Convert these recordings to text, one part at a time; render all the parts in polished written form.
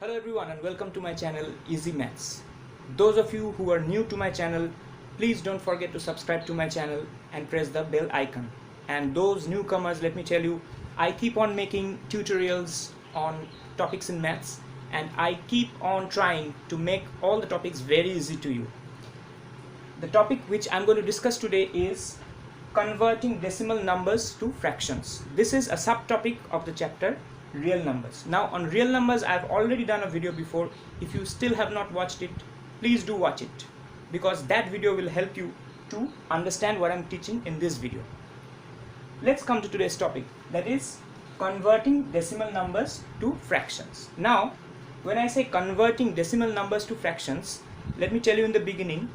Hello everyone and welcome to my channel Easy Maths. Those of you who are new to my channel, please don't forget to subscribe to my channel and press the bell icon. And those newcomers, let me tell you, I keep on making tutorials on topics in maths and I keep on trying to make all the topics very easy to you. The topic which I'm going to discuss today is converting decimal numbers to fractions. This is a subtopic of the chapter real numbers. Now on real numbers I've already done a video before. If you still have not watched it, please do watch it because that video will help you to understand what I'm teaching in this video. Let's come to today's topic, that is converting decimal numbers to fractions. Now when I say converting decimal numbers to fractions, let me tell you in the beginning,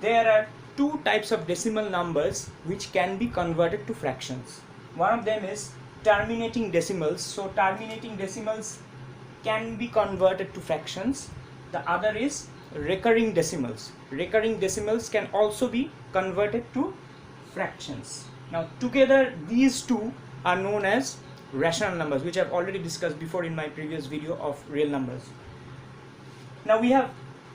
there are two types of decimal numbers which can be converted to fractions. One of them is terminating decimals. So terminating decimals can be converted to fractions. The other is recurring decimals. Recurring decimals can also be converted to fractions. Now together these two are known as rational numbers, which I've already discussed before in my previous video of real numbers. Now we have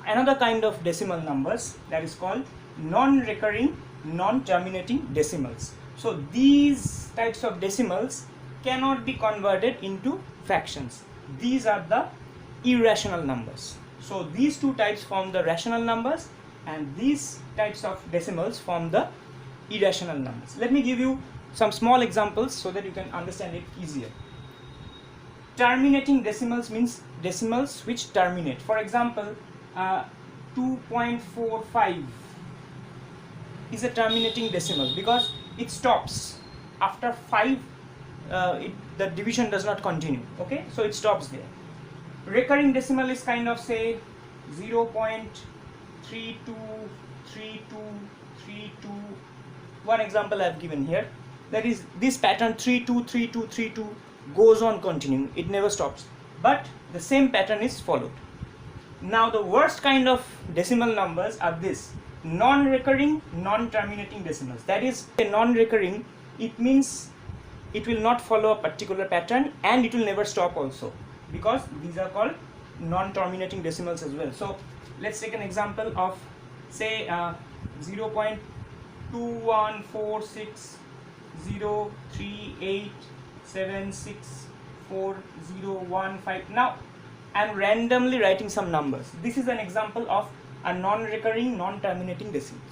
another kind of decimal numbers that is called non-recurring, non-terminating decimals. So these types of decimals cannot be converted into fractions. These are the irrational numbers. So these two types form the rational numbers and these types of decimals form the irrational numbers. Let me give you some small examples so that you can understand it easier. Terminating decimals means decimals which terminate. For example, 2.45 is a terminating decimal because it stops after 5. The division does not continue, okay, so it stops there. Recurring decimal is kind of say 0.323232. One example I have given here, that is this pattern 323232 goes on continuing, it never stops, but the same pattern is followed. Now the worst kind of decimal numbers are this non-recurring, non-terminating decimals. That is, a non-recurring, it means it will not follow a particular pattern and it will never stop also, because these are called non-terminating decimals as well. So let's take an example of say 0.2146038764015. Now I'm randomly writing some numbers. This is an example of a non-recurring, non-terminating decimal.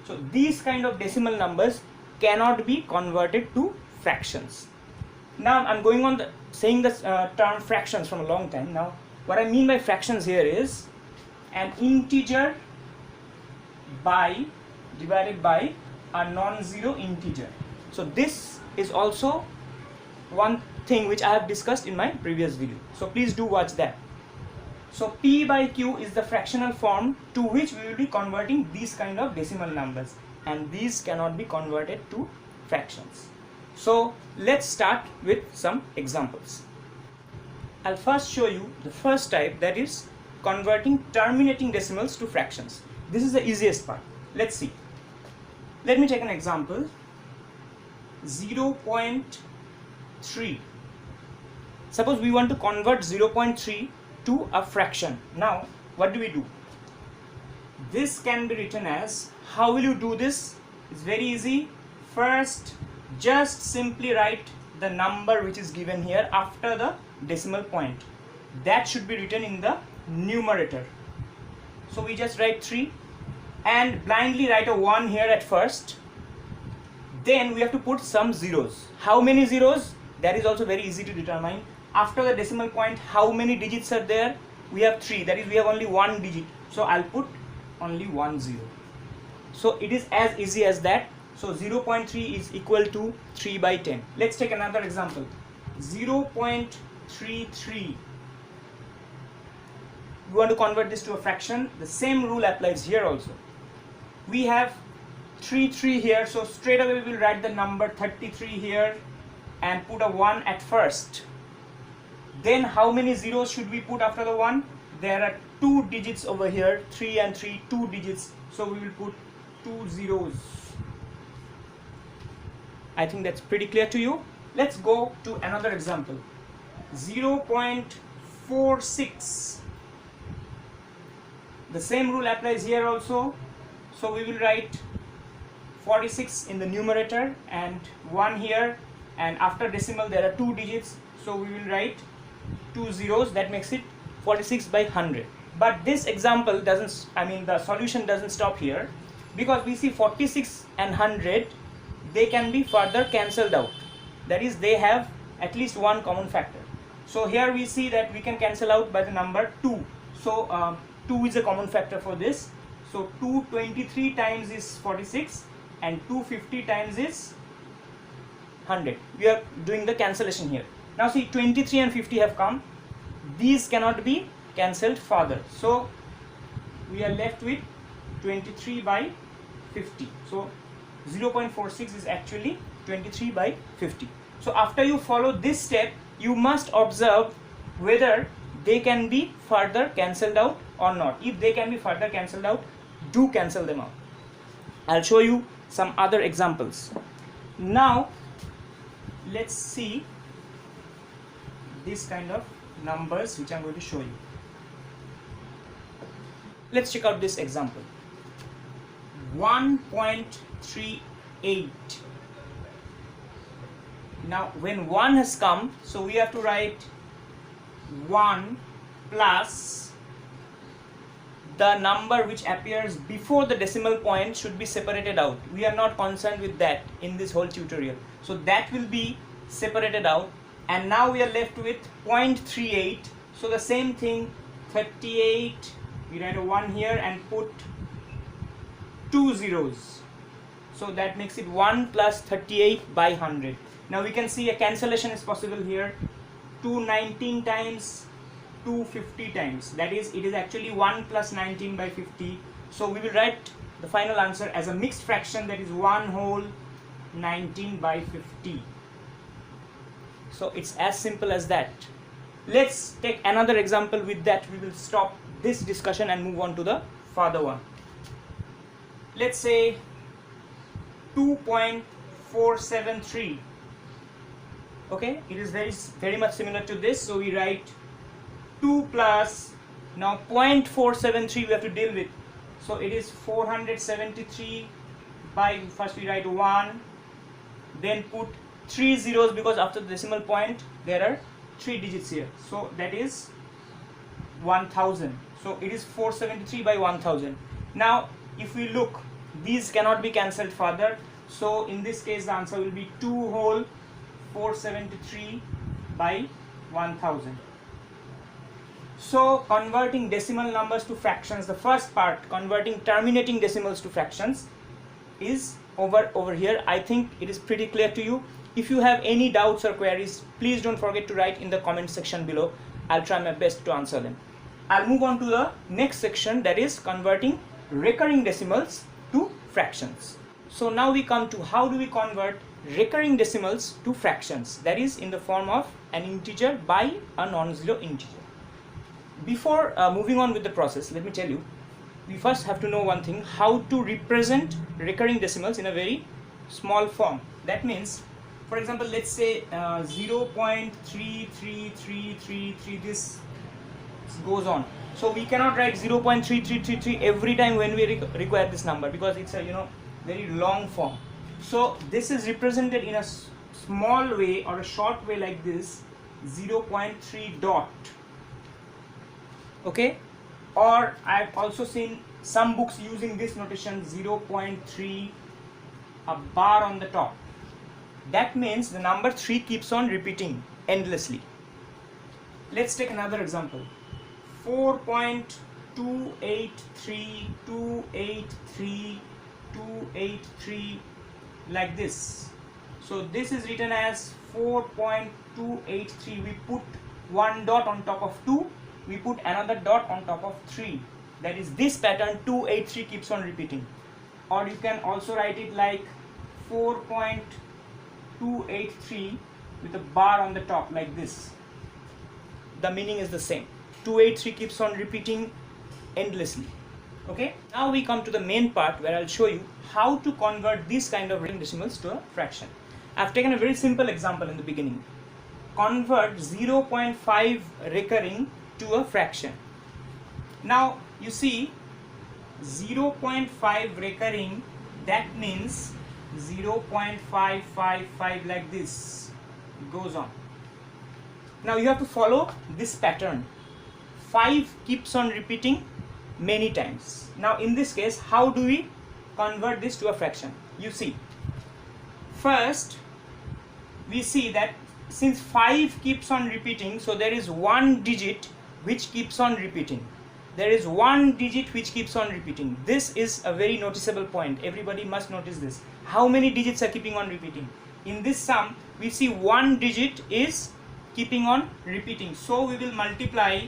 So these kind of decimal numbers cannot be converted to fractions. Now I'm going on saying this term fractions from a long time. Now what I mean by fractions here is an integer divided by a non-zero integer. So this is also one thing which I have discussed in my previous video, so please do watch that. So P by Q is the fractional form to which we will be converting these kind of decimal numbers, and these cannot be converted to fractions. So let's start with some examples. I'll first show you the first type, that is converting terminating decimals to fractions. This is the easiest part. Let's see. Let me take an example. 0.3. Suppose we want to convert 0.3 to a fraction. Now what do? This can be written as, how will you do this? It's very easy. First, just simply write the number which is given here after the decimal point. That should be written in the numerator. So we just write 3 and blindly write a 1 here at first. Then we have to put some zeros. How many zeros? That is also very easy to determine. After the decimal point, how many digits are there? We have 3, that is we have only one digit. So I'll put only 1 0. So it is as easy as that. So 0.3 is equal to 3 by 10. Let's take another example. 0.33. We want to convert this to a fraction. The same rule applies here also. We have 3 here, so straight away we will write the number 33 here and put a 1 at first. Then how many zeros should we put after the 1? There are 2 digits over here, 3 and 3, 2 digits. So we will put 2 zeros. I think that's pretty clear to you. Let's go to another example. 0.5 46. The same rule applies here also. So we will write 46 in the numerator and 1 here, and after decimal there are 2 digits, so we will write 2 zeros. That makes it 46 by 100. But this example doesn't, the solution doesn't stop here, because we see 46 and 100, they can be further cancelled out. That is, they have at least one common factor. So here we see that we can cancel out by the number 2. So 2 is a common factor for this. So 223 times is 46 and 250 times is 100. We are doing the cancellation here. Now see, 23 and 50 have come. These cannot be cancelled further. So we are left with 23 by 50. So 0.46 is actually 23 by 50. So after you follow this step, you must observe whether they can be further cancelled out or not. If they can be further cancelled out, do cancel them out. I'll show you some other examples. Now let's see this kind of numbers which I'm going to show you. Let's check out this example. 1.38. Now when 1 has come, so we have to write 1 plus the number which appears before the decimal point should be separated out. We are not concerned with that in this whole tutorial. So that will be separated out, and now we are left with 0.38. So the same thing, 38, we write a 1 here and put 2 zeros. So that makes it 1 plus 38 by 100. Now we can see a cancellation is possible here. 219 times, 250 times. That is, it is actually 1 plus 19 by 50. So we will write the final answer as a mixed fraction, that is 1 whole 19 by 50. So it's as simple as that. Let's take another example. With that we will stop this discussion and move on to the further one. Let's say 2.473. Okay, it is very much similar to this. So we write 2 plus, now 0.473 we have to deal with. So it is 473 by, first we write 1, then put 3 zeros, because after the decimal point there are 3 digits here. So that is 1000. So it is 473 by 1000. Now if we look, these cannot be cancelled further. So in this case the answer will be 2 whole 473 by 1000. So converting decimal numbers to fractions, the first part, converting terminating decimals to fractions, is over here. I think it is pretty clear to you. If you have any doubts or queries, please don't forget to write in the comment section below. I'll try my best to answer them. I'll move on to the next section, that is converting recurring decimals to fractions. So now we come to how do we convert recurring decimals to fractions, that is in the form of an integer by a non-zero integer. Before moving on with the process, let me tell you, we first have to know one thing: how to represent recurring decimals in a very small form. That means, for example, let's say 0.33333, this goes on. So we cannot write 0.3333 every time when we require this number, because it's a very long form. So this is represented in a small way or a short way like this, 0.3 dot. Okay, or I've also seen some books using this notation, 0.3, a bar on the top. That means the number 3 keeps on repeating endlessly. Let's take another example. 4.283, like this. So this is written as 4.283. We put one dot on top of 2, we put another dot on top of 3. That is, this pattern 283 keeps on repeating. Or you can also write it like 4.283 with a bar on the top like this. The meaning is the same. 283 keeps on repeating endlessly. Okay, now we come to the main part where I'll show you how to convert these kind of recurring decimals to a fraction. I've taken a very simple example in the beginning. convert 0.5 recurring to a fraction. Now you see 0.5 recurring, that means 0.555 like this goes on. Now you have to follow this pattern. 5 keeps on repeating many times. Now in this case, how do we convert this to a fraction? You see, first we see that since 5 keeps on repeating, so there is one digit which keeps on repeating. There is one digit which keeps on repeating. This is a very noticeable point. Everybody must notice this. How many digits are keeping on repeating? In this sum, we see one digit is keeping on repeating. So we will multiply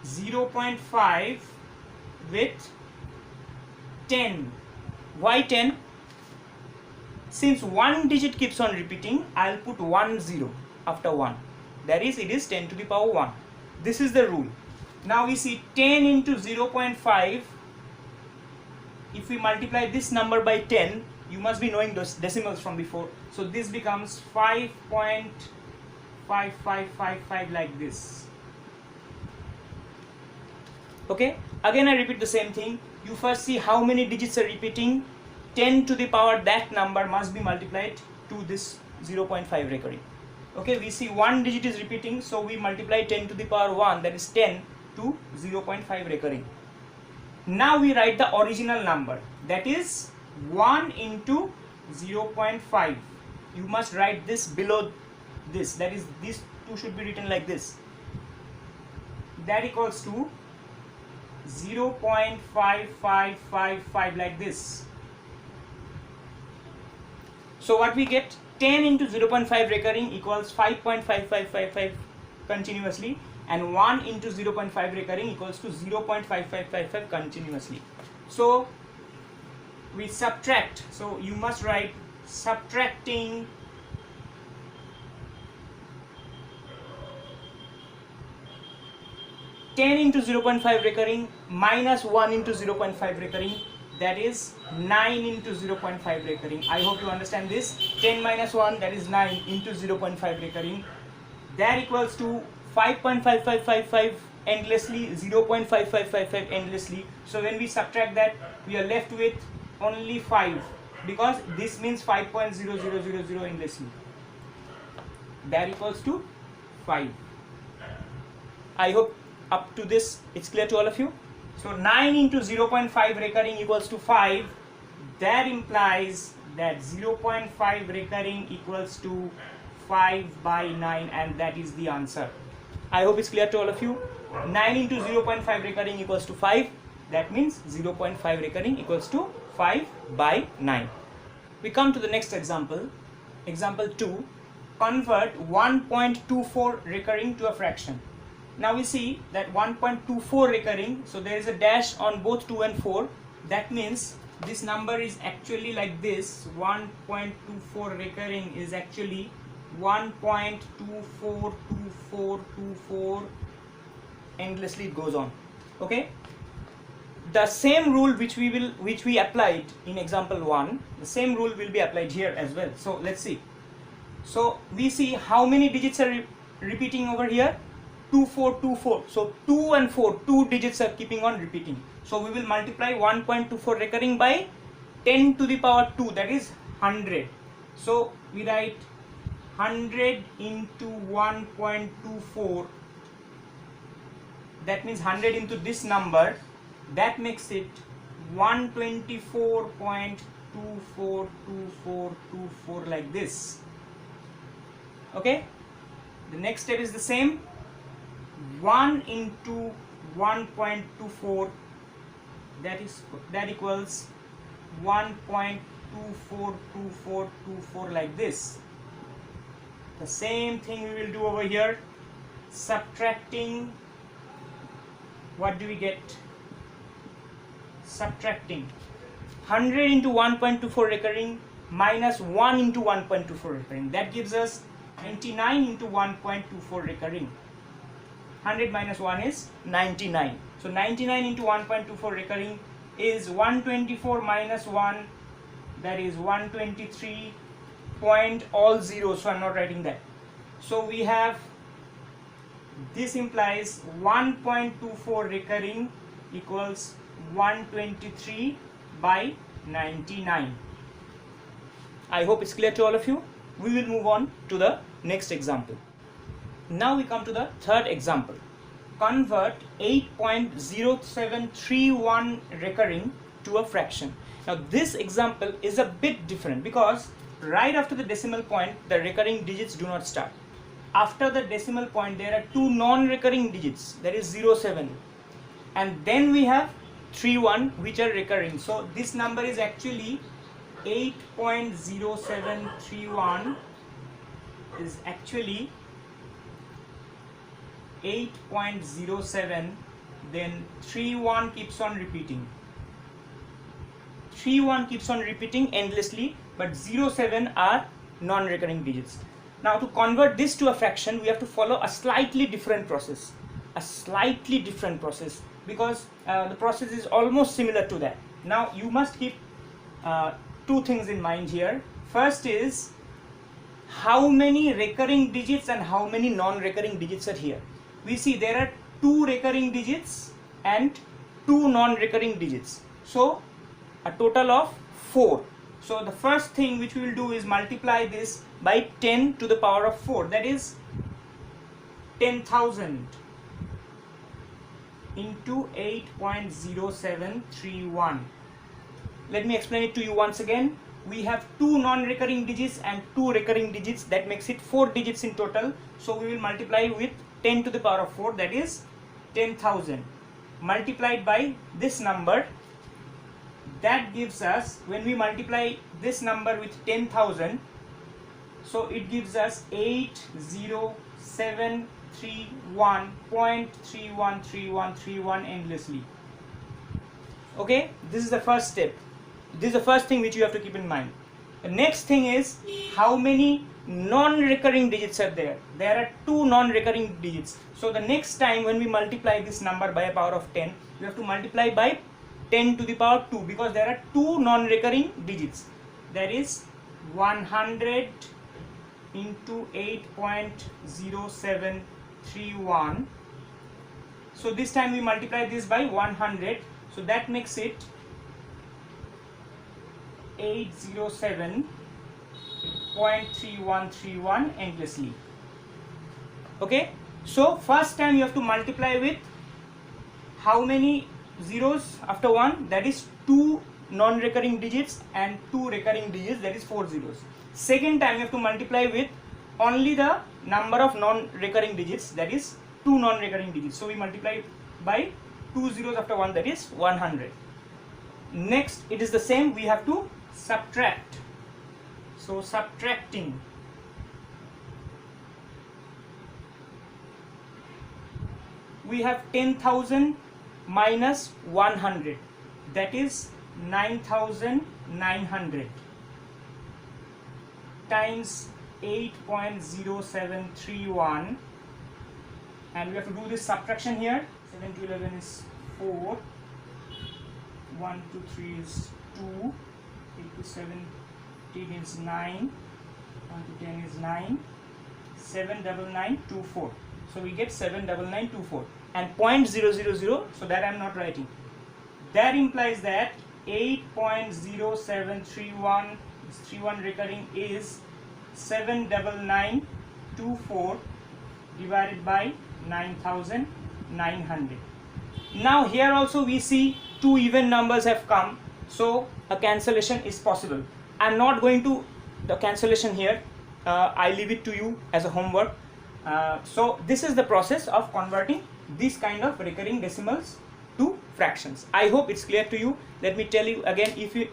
0.5 with 10. Why 10? Since one digit keeps on repeating, I'll put 1 0 after 1. That is, it is 10 to the power 1. This is the rule. Now we see 10 into 0.5. If we multiply this number by 10, you must be knowing those decimals from before. So this becomes 5.5555 like this. Okay, again I repeat the same thing. You first see how many digits are repeating. 10 to the power that number must be multiplied to this 0.5 recurring. Okay, we see one digit is repeating, so we multiply 10 to the power 1, that is 10 to 0.5 recurring. Now we write the original number, that is 1 into 0.5. You must write this below this, that is these two should be written like this. That equals to 0.5555 like this. So what we get, 10 into 0.5 recurring equals 5.5555 continuously, and 1 into 0.5 recurring equals to 0.5555 continuously. So we subtract, so you must write subtracting 10 into 0.5 recurring minus 1 into 0.5 recurring, that is 9 into 0.5 recurring. I hope you understand this. 10 minus 1, that is 9 into 0.5 recurring. That equals to 5.5555 endlessly, 0.5555 endlessly. So when we subtract that, we are left with only 5, because this means 5.0000 endlessly. That equals to 5. I hope up to this it's clear to all of you. So 9 into 0.5 recurring equals to 5. That implies that 0.5 recurring equals to 5 by 9, and that is the answer. I hope it's clear to all of you. 9 into 0.5 recurring equals to 5. That means 0.5 recurring equals to 5 by 9. We come to the next example. Example 2. Convert 1.24 recurring to a fraction. Now we see that 1.24 recurring, so there is a dash on both 2 and 4. That means this number is actually like this. 1.24 recurring is actually 1.242424, endlessly it goes on. Okay, the same rule which we applied in example 1, the same rule will be applied here as well. So let's see. So we see how many digits are repeating over here. 2 4 2 4. So 2 and 4, 2 digits are keeping on repeating. So we will multiply 1.24 recurring by 10 to the power 2, that is 100. So we write 100 into 1.24, that means 100 into this number, that makes it 124.242424 like this. Okay, the next step is the same. 1 into 1.24, that equals 1.242424 like this. The same thing we will do over here. Subtracting, what do we get? Subtracting 100 into 1.24 recurring minus 1 into 1.24 recurring, that gives us 99 into 1.24 recurring. 100 minus 1 is 99. So 99 into 1.24 recurring is 124 minus 1, that is 123 point all zeros, so I'm not writing that. So we have, this implies 1.24 recurring equals 123 by 99. I hope it's clear to all of you. We will move on to the next example. Now we come to the third example. Convert 8.0731 recurring to a fraction. Now this example is a bit different because right after the decimal point the recurring digits do not start. After the decimal point there are two non-recurring digits, that is 07, and then we have 31 which are recurring. So this number is actually 8.0731 is actually 8.07, then 31 keeps on repeating. 31 keeps on repeating endlessly, but 07 are non-recurring digits. Now to convert this to a fraction, we have to follow a slightly different process. Because the process is almost similar to that. Now you must keep two things in mind here. First is how many recurring digits and how many non-recurring digits are here. We see there are two recurring digits and two non-recurring digits. So a total of 4. So the first thing which we will do is multiply this by 10 to the power of 4, that is 10,000 into 8.0731. Let me explain it to you once again. We have two non-recurring digits and two recurring digits, that makes it 4 digits in total. So we will multiply with 10 to the power of 4, that is 10,000 multiplied by this number. That gives us, when we multiply this number with 10,000, so it gives us 80731.313131 endlessly. Okay, this is the first step. This is the first thing which you have to keep in mind. The next thing is how many non-recurring digits are there. There are two non-recurring digits. So the next time when we multiply this number by a power of 10, we have to multiply by 10 to the power 2, because there are two non-recurring digits. That is 100 into 8.0731. So this time we multiply this by 100, so that makes it 807.3131 endlessly. Okay, so first time you have to multiply with how many zeros after 1, that is 2 non-recurring digits and 2 recurring digits, that is 4 zeros. Second time you have to multiply with only the number of non-recurring digits, that is 2 non-recurring digits. So we multiply by 2 zeros after 1, that is 100. Next it is the same, we have to subtract. So subtracting, we have 10,000 minus 100, that is 9,900 times 8.0731, and we have to do this subtraction here. 7 to 11 is 4, 1 to 3 is 2, 8 to 17 is 9, 1 to 10 is 9, 79924. So we get 79924, and 0.000, so that I am not writing. That implies that 8.0731 recurring is 79924 divided by 9,900. Now here also we see two even numbers have come, so a cancellation is possible. I am not going to the cancellation here, I leave it to you as a homework. So this is the process of converting these kind of recurring decimals to fractions. I hope it's clear to you. Let me tell you again, if you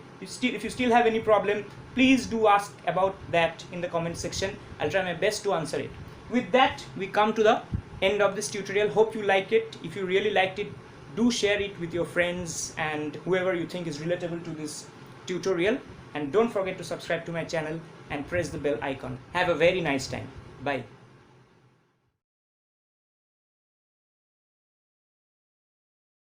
still have any problem, please do ask about that in the comment section. I'll try my best to answer it. With that, we come to the end of this tutorial. Hope you like it. If you really liked it, do share it with your friends and whoever you think is relatable to this tutorial, and don't forget to subscribe to my channel and press the bell icon. Have a very nice time. Bye.